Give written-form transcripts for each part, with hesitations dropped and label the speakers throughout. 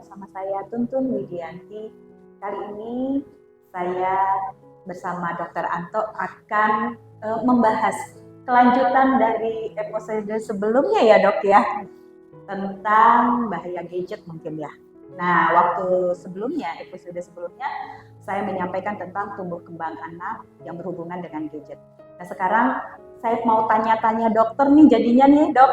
Speaker 1: bersama saya Tuntun Widianti. Kali ini saya bersama Dr. Anto akan membahas kelanjutan dari episode sebelumnya ya dok ya, tentang bahaya gadget mungkin ya. Nah, episode sebelumnya saya menyampaikan tentang tumbuh kembang anak yang berhubungan dengan gadget. Nah, sekarang saya mau tanya-tanya dokter nih jadinya nih dok,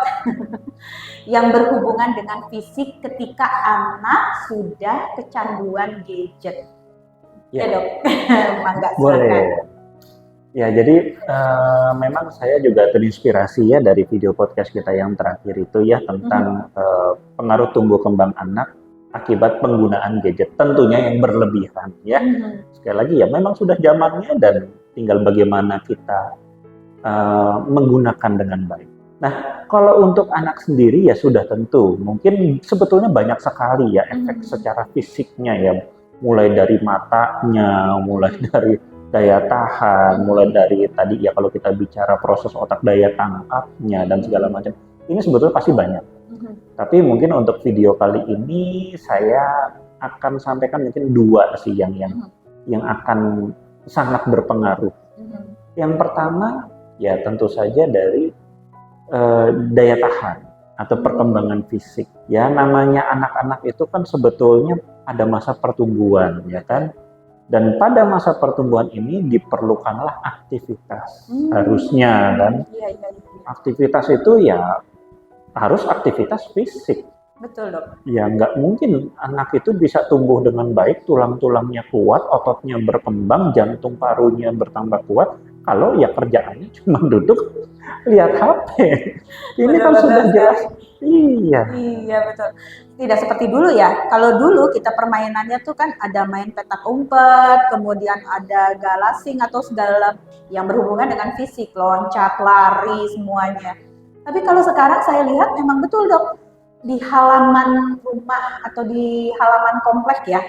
Speaker 1: yang berhubungan dengan fisik ketika anak sudah kecanduan gadget. Ya dok, mangga silakan.
Speaker 2: Boleh. Ya, jadi memang saya juga terinspirasi ya dari video podcast kita yang terakhir itu ya tentang pengaruh tumbuh kembang anak akibat penggunaan gadget, tentunya yang berlebihan ya. Sekali lagi ya, memang sudah zamannya dan tinggal bagaimana kita menggunakan dengan baik. Nah, kalau untuk anak sendiri ya sudah tentu, mungkin sebetulnya banyak sekali ya efek secara fisiknya ya, mulai dari matanya, mulai dari daya tahan, mulai dari tadi ya kalau kita bicara proses otak daya tangkapnya dan segala macam. Ini sebetulnya pasti banyak. Tapi mungkin untuk video kali ini saya akan sampaikan mungkin dua sih yang akan sangat berpengaruh. Yang pertama ya tentu saja dari daya tahan atau perkembangan fisik. Ya namanya anak-anak itu kan sebetulnya ada masa pertumbuhan ya kan. Dan pada masa pertumbuhan ini diperlukanlah aktivitas harusnya kan. Aktivitas itu ya harus aktivitas fisik.
Speaker 1: Betul dok.
Speaker 2: Ya nggak mungkin anak itu bisa tumbuh dengan baik, tulang-tulangnya kuat, ototnya berkembang, jantung parunya bertambah kuat kalau ya kerjaannya cuma duduk lihat HP. Ini betul, kan sudah jelas. Iya.
Speaker 1: Iya betul. Tidak seperti dulu ya. Kalau dulu kita permainannya tuh kan ada main petak umpet, kemudian ada galasing atau segala yang berhubungan dengan fisik, loncat, lari semuanya. Tapi kalau sekarang saya lihat memang betul dok, di halaman rumah atau di halaman komplek ya,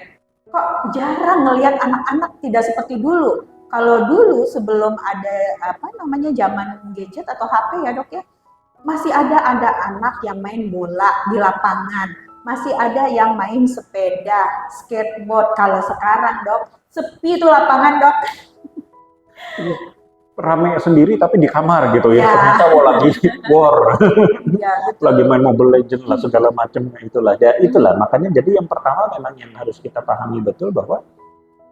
Speaker 1: kok jarang ngelihat anak-anak tidak seperti dulu. Kalau dulu sebelum ada zaman gadget atau HP ya dok ya, masih ada anak yang main bola di lapangan, masih ada yang main sepeda, skateboard. Kalau sekarang dok, sepi tuh lapangan dok.
Speaker 2: Rame sendiri tapi di kamar gitu ya, ternyata lagi war, lagi main Mobile Legends lah segala macam itulah. Ya itulah makanya jadi yang pertama memang yang harus kita pahami betul bahwa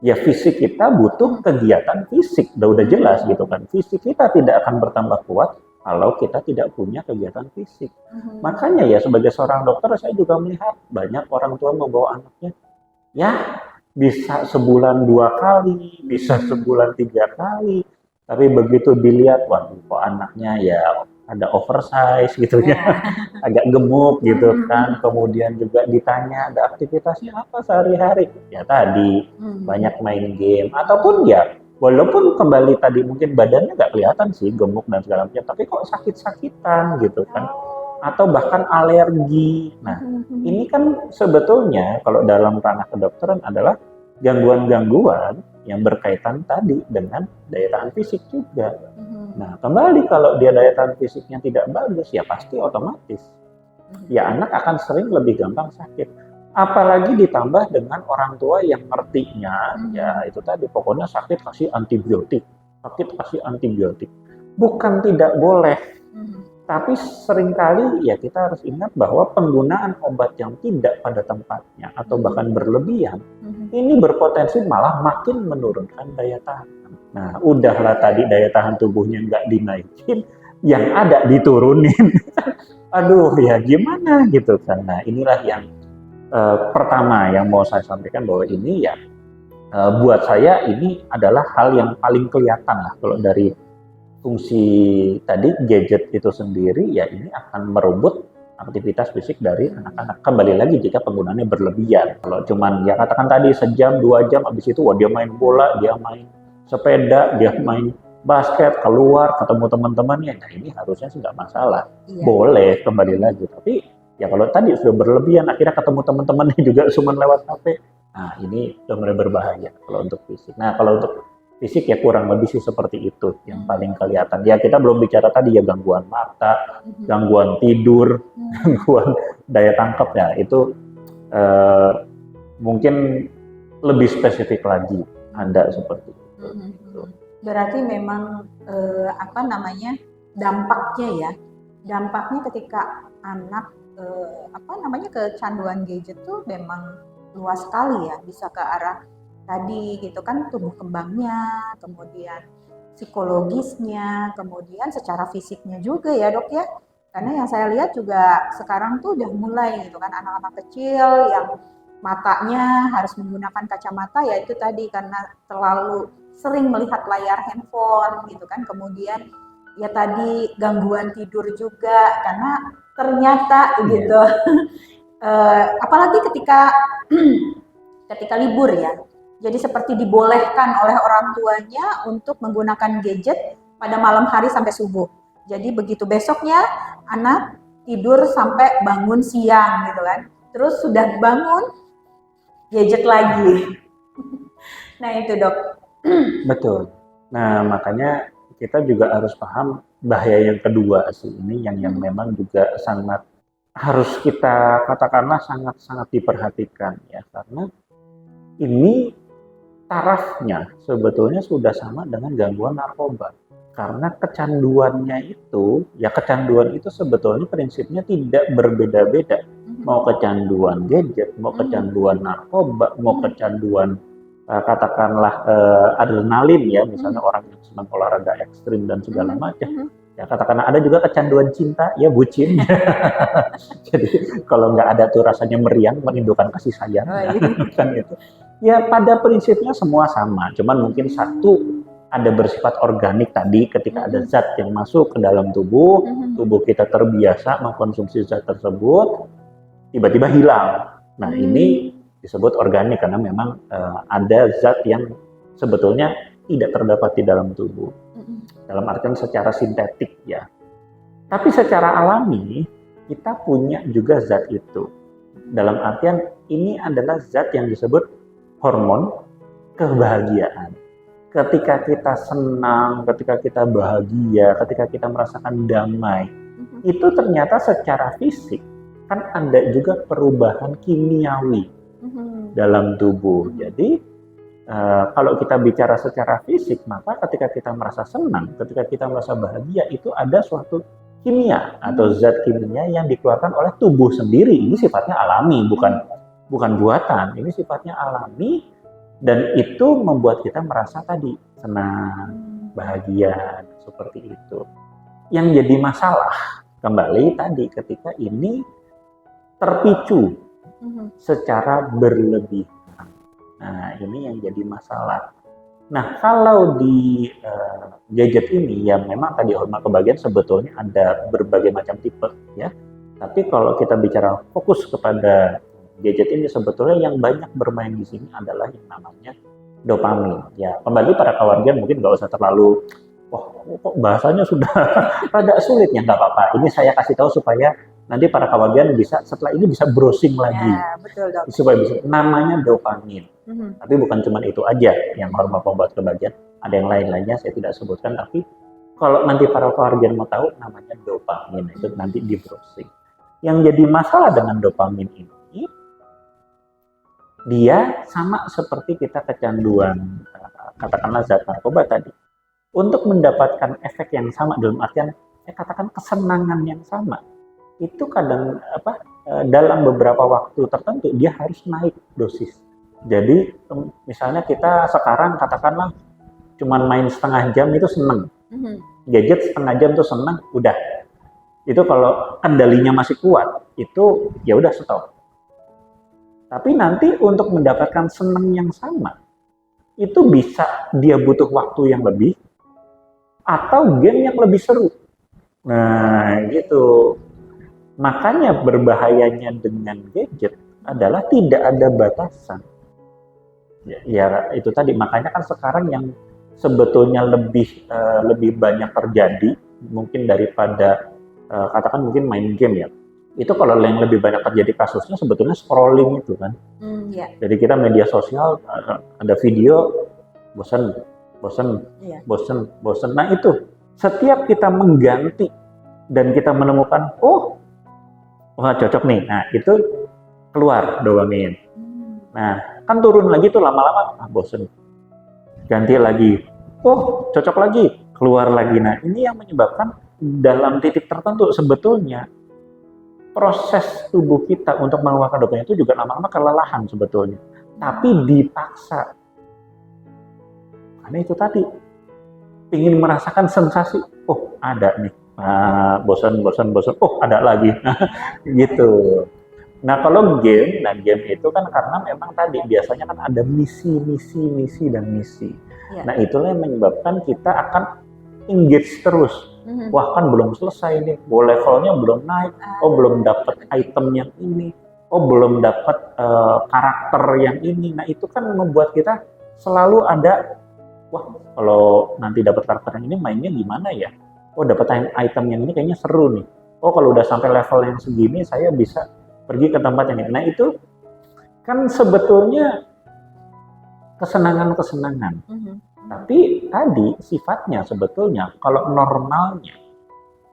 Speaker 2: ya fisik kita butuh kegiatan fisik, udah jelas gitu kan. Fisik kita tidak akan bertambah kuat kalau kita tidak punya kegiatan fisik. Makanya ya sebagai seorang dokter saya juga melihat banyak orang tua membawa anaknya ya bisa sebulan 2 kali, bisa sebulan 3 kali. Tapi begitu dilihat, waduh kok anaknya ya ada oversize gitu ya, agak gemuk gitu kan. Kemudian juga ditanya ada aktivitasnya apa sehari-hari? Ya tadi banyak main game ataupun ya walaupun kembali tadi mungkin badannya nggak kelihatan sih gemuk dan segala macam, tapi kok sakit-sakitan gitu kan. Atau bahkan alergi. Nah ini kan sebetulnya kalau dalam ranah kedokteran adalah gangguan-gangguan yang berkaitan tadi dengan daya tahan fisik juga. Nah, kembali kalau dia daya tahan fisiknya tidak bagus, ya pasti otomatis. Ya anak akan sering lebih gampang sakit. Apalagi ditambah dengan orang tua yang ngertinya, ya itu tadi pokoknya sakit kasih antibiotik. Sakit kasih antibiotik. Bukan tidak boleh. Tapi seringkali ya kita harus ingat bahwa penggunaan obat yang tidak pada tempatnya atau bahkan berlebihan ini berpotensi malah makin menurunkan daya tahan. Nah, udahlah tadi daya tahan tubuhnya nggak dinaikin, yang ada diturunin. Aduh, ya gimana gitu kan. Nah, inilah yang pertama yang mau saya sampaikan bahwa ini ya buat saya ini adalah hal yang paling kelihatan lah kalau dari fungsi tadi gadget itu sendiri ya ini akan merebut aktivitas fisik dari anak-anak. Kembali lagi jika penggunaannya berlebihan. Kalau cuman ya katakan tadi sejam 2 jam habis itu wah dia main bola, dia main sepeda, dia main basket, keluar ketemu teman-temannya. Nah ini harusnya sih nggak masalah. Boleh kembali lagi. Tapi ya kalau tadi sudah berlebihan akhirnya ketemu teman-temannya juga cuma lewat HP. Nah ini sudah mulai berbahaya kalau untuk fisik. Nah kalau untuk fisik ya kurang lebih sih seperti itu yang paling kelihatan. Ya kita belum bicara tadi ya gangguan mata, gangguan tidur, gangguan daya tangkap ya itu eh, mungkin lebih spesifik lagi ada seperti itu.
Speaker 1: Berarti memang apa namanya dampaknya ketika anak apa namanya kecanduan gadget tuh memang luas sekali ya, bisa ke arah tadi gitu kan, tumbuh kembangnya, kemudian psikologisnya, kemudian secara fisiknya juga ya dok ya. Karena yang saya lihat juga sekarang tuh udah mulai gitu kan, anak-anak kecil yang matanya harus menggunakan kacamata ya itu tadi karena terlalu sering melihat layar handphone gitu kan. Kemudian ya tadi gangguan tidur juga karena ternyata gitu. Apalagi ketika libur ya. Jadi seperti dibolehkan oleh orang tuanya untuk menggunakan gadget pada malam hari sampai subuh. Jadi begitu besoknya anak tidur sampai bangun siang gitu kan. Terus sudah bangun gadget lagi. Nah itu dok.
Speaker 2: Betul. Nah makanya kita juga harus paham bahaya yang kedua sih ini yang memang juga sangat harus kita katakanlah sangat diperhatikan ya, karena ini tarafnya sebetulnya sudah sama dengan gangguan narkoba. Karena kecanduan itu sebetulnya prinsipnya tidak berbeda-beda. Mau kecanduan gadget, mau kecanduan narkoba, mau kecanduan katakanlah adrenalin ya, misalnya orang yang senang olahraga ekstrim dan segala macam. Ya katakanlah ada juga kecanduan cinta, ya bucin. Jadi kalau nggak ada tuh rasanya meriang, merindukan kasih sayang, kan itu. Ya pada prinsipnya semua sama, cuman mungkin satu ada bersifat organik tadi ketika ada zat yang masuk ke dalam tubuh kita terbiasa mengkonsumsi zat tersebut, tiba-tiba hilang. Nah ini disebut organik karena memang ada zat yang sebetulnya tidak terdapat di dalam tubuh. Dalam artian secara sintetik ya. Tapi secara alami kita punya juga zat itu. Dalam artian ini adalah zat yang disebut hormon kebahagiaan. Ketika kita senang, ketika kita bahagia, ketika kita merasakan damai, itu ternyata secara fisik kan ada juga perubahan kimiawi dalam tubuh. Jadi kalau kita bicara secara fisik, maka ketika kita merasa senang, ketika kita merasa bahagia, itu ada suatu kimia atau zat kimia yang dikeluarkan oleh tubuh sendiri. Ini sifatnya alami, bukan buatan. Ini sifatnya alami dan itu membuat kita merasa tadi senang, bahagia, seperti itu. Yang jadi masalah kembali tadi ketika ini terpicu secara berlebihan. Nah, ini yang jadi masalah. Nah, kalau di gadget ini yang memang tadi hormon kebahagiaan sebetulnya ada berbagai macam tipe ya. Tapi kalau kita bicara fokus kepada gadget ini sebetulnya yang banyak bermain di sini adalah yang namanya dopamin. Ya, kembali para kawardian mungkin nggak usah terlalu kok bahasanya sudah rada sulit ya, nggak apa-apa. Ini saya kasih tahu supaya nanti para kawardian bisa setelah ini bisa browsing lagi.
Speaker 1: Ya, betul, dok.
Speaker 2: Supaya bisa namanya dopamin. Tapi bukan cuma itu aja yang hormon pembuat kebahagiaan, ada yang lain-lainnya saya tidak sebutkan, tapi kalau nanti para kawardian mau tahu namanya dopamin, itu nanti di browsing. Yang jadi masalah dengan dopamin ini, dia sama seperti kita kecanduan katakanlah zat narkoba tadi. Untuk mendapatkan efek yang sama dalam artian katakan kesenangan yang sama, itu kadang dalam beberapa waktu tertentu dia harus naik dosis. Jadi misalnya kita sekarang katakanlah cuman main setengah jam itu seneng, gadget setengah jam itu seneng, udah. Itu kalau kendalinya masih kuat, itu ya udah stop. Tapi nanti untuk mendapatkan seneng yang sama, itu bisa dia butuh waktu yang lebih atau game yang lebih seru. Nah gitu. Makanya berbahayanya dengan gadget adalah tidak ada batasan. Ya itu tadi, makanya kan sekarang yang sebetulnya lebih banyak terjadi mungkin daripada katakan mungkin main game ya. Itu kalau yang lebih banyak terjadi kasusnya sebetulnya scrolling itu kan. Jadi kita media sosial ada video bosan. Nah itu setiap kita mengganti dan kita menemukan wah cocok nih. Nah itu keluar dopamine. Nah, kan turun lagi tuh lama-lama, bosen. Ganti lagi, oh cocok lagi, keluar lagi. Nah, ini yang menyebabkan dalam titik tertentu sebetulnya proses tubuh kita untuk mengeluarkan dopamine itu juga lama-lama kelelahan sebetulnya. Tapi dipaksa. Karena itu tadi, ingin merasakan sensasi, oh ada nih, bosan, oh ada lagi, gitu. Nah kalau game itu kan karena memang tadi biasanya kan ada misi dan misi.
Speaker 1: Ya.
Speaker 2: Nah itulah yang menyebabkan kita akan engage terus. Wah kan belum selesai nih, levelnya belum naik, oh belum dapat item yang ini, oh belum dapat karakter yang ini. Nah itu kan membuat kita selalu ada, wah kalau nanti dapat karakter yang ini mainnya gimana ya? Oh dapat item yang ini kayaknya seru nih. Oh kalau udah sampai level yang segini saya bisa pergi ke tempat ini. Nah itu kan sebetulnya kesenangan-kesenangan. Tapi tadi sifatnya sebetulnya kalau normalnya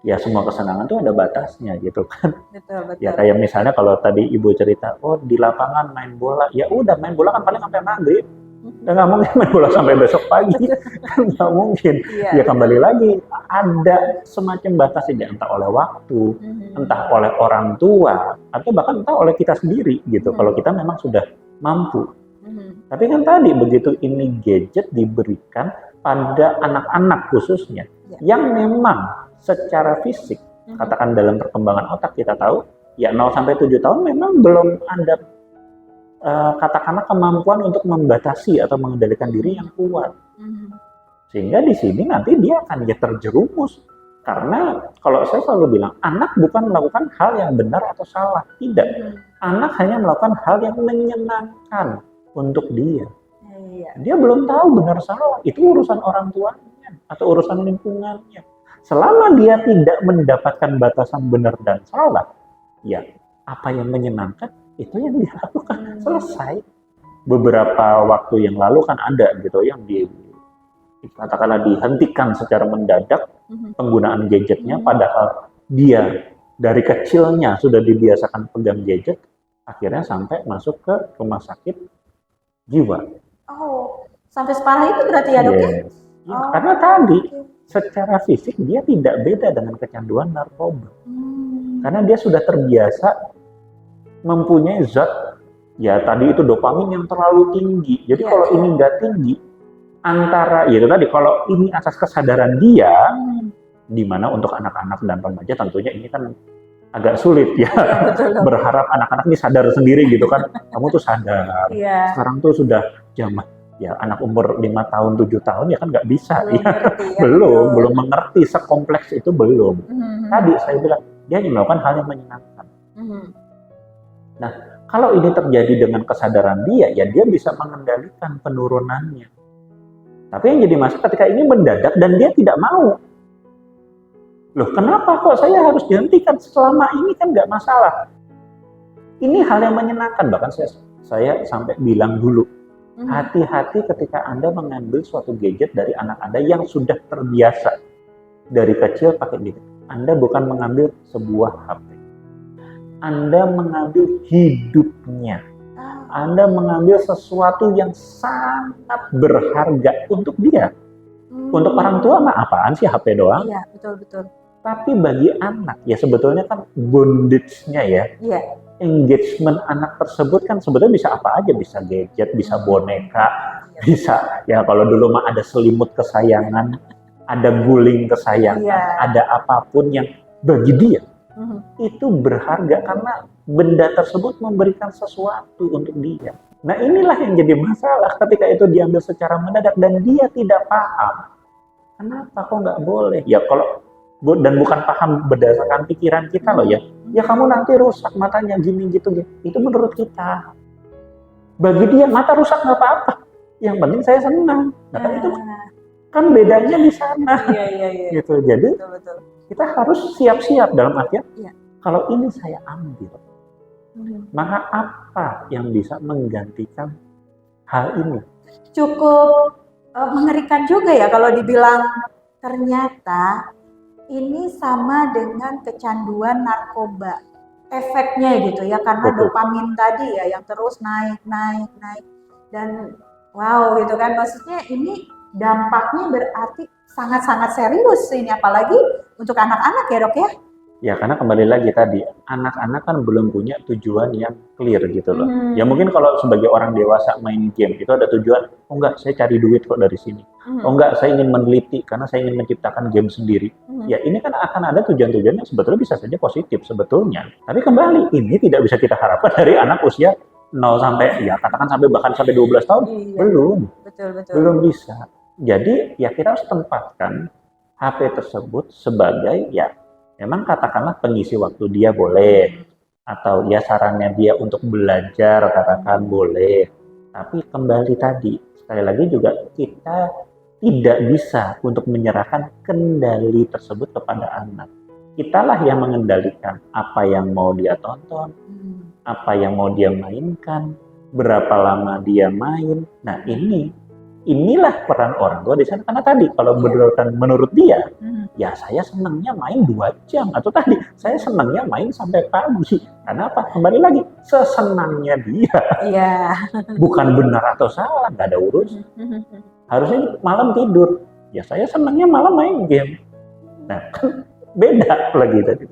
Speaker 2: ya semua kesenangan itu ada batasnya gitu kan.
Speaker 1: Betul.
Speaker 2: Ya kayak misalnya kalau tadi Ibu cerita, oh di lapangan main bola, ya udah main bola kan paling sampai maghrib. Dan nggak mungkin main bola sampai besok pagi, kan nggak mungkin. Ya kembali lagi, ada semacam batas saja, entah oleh waktu, entah oleh orang tua, atau bahkan entah oleh kita sendiri gitu. Kalau kita memang sudah mampu. Tapi kan tadi begitu ini gadget diberikan pada anak-anak khususnya, yang memang secara fisik, katakan dalam perkembangan otak kita tahu, ya 0 sampai 7 tahun memang belum ada katakanlah kemampuan untuk membatasi atau mengendalikan diri yang kuat. Sehingga di sini nanti dia akan terjerumus. Karena kalau saya selalu bilang, anak bukan melakukan hal yang benar atau salah. Tidak. Anak hanya melakukan hal yang menyenangkan untuk dia. Dia belum tahu benar salah. Itu urusan orang tuanya atau urusan lingkungannya. Selama dia tidak mendapatkan batasan benar dan salah, ya apa yang menyenangkan itu yang dilakukan. Selesai. Beberapa waktu yang lalu kan ada gitu yang katakanlah dihentikan secara mendadak penggunaan gadgetnya, padahal dia dari kecilnya sudah dibiasakan pegang gadget, akhirnya sampai masuk ke rumah sakit jiwa.
Speaker 1: Oh, sampai separah itu berarti ya dok?
Speaker 2: Yes. Ya, karena tadi secara fisik dia tidak beda dengan kecanduan narkoba. Karena dia sudah terbiasa mempunyai zat, ya tadi itu dopamin yang terlalu tinggi. Jadi kalau ini nggak tinggi, antara ya itu tadi, kalau ini atas kesadaran dia, di mana untuk anak-anak dan remaja tentunya ini kan agak sulit ya. Berharap anak-anak ini sadar sendiri gitu kan, kamu tuh sadar. Sekarang tuh sudah zaman, ya anak umur 5 tahun, 7 tahun ya kan nggak bisa. Belum mengerti sekompleks itu belum. Tadi saya bilang, dia hanya melakukan hal yang menyenangkan. Nah, kalau ini terjadi dengan kesadaran dia, ya dia bisa mengendalikan penurunannya. Tapi yang jadi masalah ketika ini mendadak dan dia tidak mau. Loh, kenapa kok saya harus dihentikan? Selama ini kan nggak masalah. Ini hal yang menyenangkan. Bahkan saya sampai bilang dulu, hati-hati ketika Anda mengambil suatu gadget dari anak Anda yang sudah terbiasa dari kecil pakai gadget. Anda bukan mengambil sebuah HP. Anda mengambil hidupnya. Anda mengambil sesuatu yang sangat berharga untuk dia. Untuk orang tua mah apaan sih HP doang?
Speaker 1: Iya, betul.
Speaker 2: Tapi bagi anak, ya sebetulnya kan bondage-nya ya. Engagement anak tersebut kan sebetulnya bisa apa aja. Bisa gadget, bisa boneka, bisa, ya kalau dulu mah ada selimut kesayangan, ada guling kesayangan, ada apapun yang bagi dia itu berharga karena benda tersebut memberikan sesuatu untuk dia. Nah inilah yang jadi masalah ketika itu diambil secara mendadak dan dia tidak paham. Kenapa kok nggak boleh? Ya kalau, dan bukan paham berdasarkan pikiran kita loh ya. Ya kamu nanti rusak matanya gini gitu. Itu menurut kita. Bagi dia mata rusak nggak apa-apa. Yang penting saya senang. Nah kan itu kan bedanya di sana. Iya. Gitu. Jadi betul. Kita harus siap-siap dalam artian kalau ini saya ambil, maka apa yang bisa menggantikan hal ini?
Speaker 1: Cukup mengerikan juga ya kalau dibilang ternyata ini sama dengan kecanduan narkoba. efeknya gitu ya, karena
Speaker 2: Betul.
Speaker 1: dopamin tadi ya yang terus naik dan wow gitu kan, maksudnya ini dampaknya berarti sangat-sangat serius ini, apalagi untuk anak-anak ya dok ya.
Speaker 2: Ya, karena kembali lagi tadi, anak-anak kan belum punya tujuan yang clear gitu loh. Ya mungkin kalau sebagai orang dewasa main game itu ada tujuan, oh enggak, saya cari duit kok dari sini. Oh enggak, saya ingin meneliti karena saya ingin menciptakan game sendiri. Ya ini kan akan ada tujuan-tujuan yang sebetulnya bisa saja positif sebetulnya. Tapi kembali, ini tidak bisa kita harapkan dari anak usia 0 sampai, ya katakan sampai bahkan sampai 12 tahun.
Speaker 1: Iya. Betul.
Speaker 2: Belum bisa. Jadi ya kita harus tempatkan HP tersebut sebagai ya memang katakanlah pengisi waktu dia boleh, atau ya sarannya dia untuk belajar katakan boleh. Tapi kembali tadi, sekali lagi juga kita tidak bisa untuk menyerahkan kendali tersebut kepada anak. Kitalah yang mengendalikan apa yang mau dia tonton, apa yang mau dia mainkan, berapa lama dia main. Nah inilah peran orang tua di sana, karena tadi kalau menurut dia, ya saya senangnya main 2 jam, atau tadi saya senangnya main sampai pagi. Kenapa? Kembali lagi, sesenangnya dia.
Speaker 1: Iya.
Speaker 2: Bukan benar atau salah, nggak ada urus. Harusnya malam tidur. Ya saya senangnya malam main game. Nah, beda lagi tadi.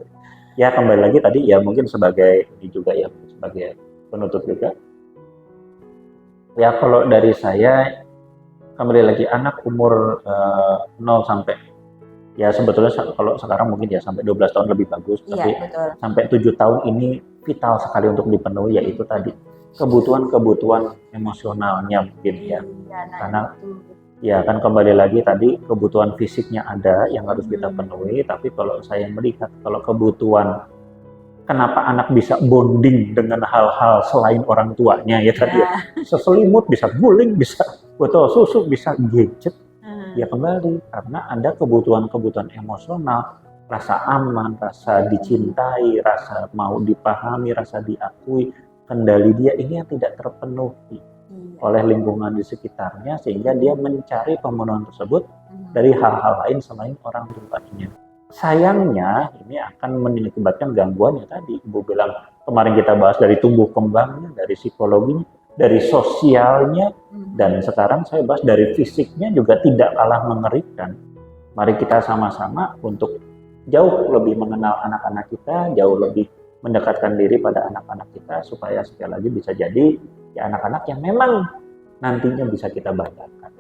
Speaker 2: Ya kembali lagi tadi ya mungkin sebagai ini juga ya, sebagai penutup juga. Ya kalau dari saya, kembali lagi anak umur 0 sampai ya sebetulnya kalau sekarang mungkin ya sampai 12 tahun lebih bagus, tapi
Speaker 1: betul.
Speaker 2: sampai 7 tahun ini vital sekali untuk dipenuhi, yaitu tadi kebutuhan emosionalnya mungkin ya. Karena ya kan kembali lagi tadi kebutuhan fisiknya ada yang harus kita penuhi, tapi kalau saya melihat kalau kebutuhan, kenapa anak bisa bonding dengan hal-hal selain orang tuanya ya tadi ya. Seselimut, bisa guling, bisa botol susu, bisa gadget. Ya kembali, karena ada kebutuhan-kebutuhan emosional, rasa aman, rasa dicintai, rasa mau dipahami, rasa diakui, kendali dia ini yang tidak terpenuhi oleh lingkungan di sekitarnya, sehingga dia mencari pemenuhan tersebut dari hal-hal lain selain orang tuanya. Sayangnya ini akan mengakibatkan gangguan ya tadi Ibu bilang, kemarin kita bahas dari tumbuh kembangnya, dari psikologinya, dari sosialnya, dan sekarang saya bahas dari fisiknya juga tidak kalah mengerikan. Mari kita sama-sama untuk jauh lebih mengenal anak-anak kita, jauh lebih mendekatkan diri pada anak-anak kita, supaya sekali lagi bisa jadi ya anak-anak yang memang nantinya bisa kita banggakan.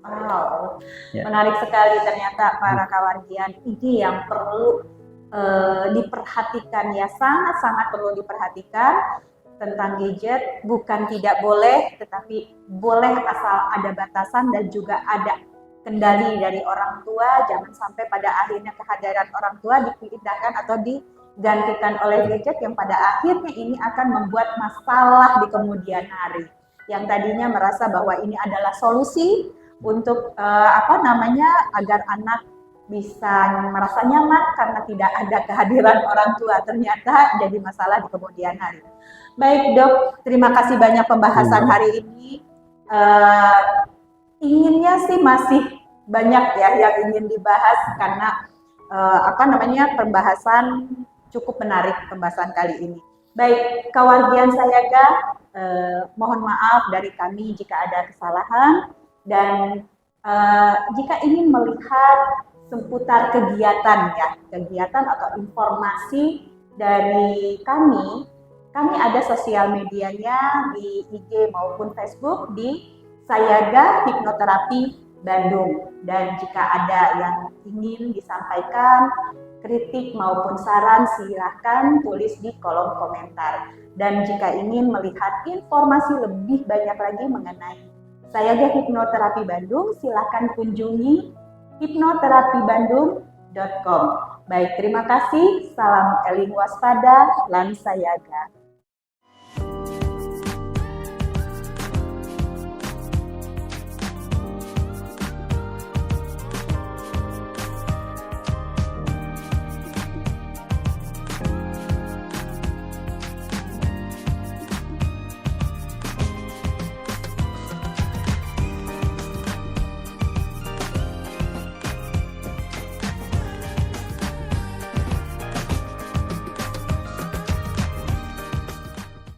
Speaker 1: Wow, menarik sekali ternyata para kawargian. Ini yang perlu diperhatikan ya, sangat-sangat perlu diperhatikan. Tentang gadget, bukan tidak boleh, tetapi boleh asal ada batasan dan juga ada kendali dari orang tua. Jangan sampai pada akhirnya kehadiran orang tua dipindahkan atau digantikan oleh gadget yang pada akhirnya ini akan membuat masalah di kemudian hari. Yang tadinya merasa bahwa ini adalah solusi untuk agar anak bisa merasa nyaman karena tidak ada kehadiran orang tua, ternyata jadi masalah di kemudian hari. Baik dok, terima kasih banyak pembahasan hari ini. Inginnya sih masih banyak ya yang ingin dibahas karena pembahasan cukup menarik pembahasan kali ini. Baik, kawargian Sayaga, mohon maaf dari kami jika ada kesalahan, dan jika ingin melihat seputar kegiatan atau informasi dari kami ada sosial medianya di IG maupun Facebook di Sayaga Hipnoterapi Bandung. Dan jika ada yang ingin disampaikan, kritik maupun saran, silahkan tulis di kolom komentar. Dan jika ingin melihat informasi lebih banyak lagi mengenai Sayaga Hipnoterapi Bandung, silahkan kunjungi hipnoterapibandung.com. Baik, terima kasih. Salam eling waspada, lan Sayaga.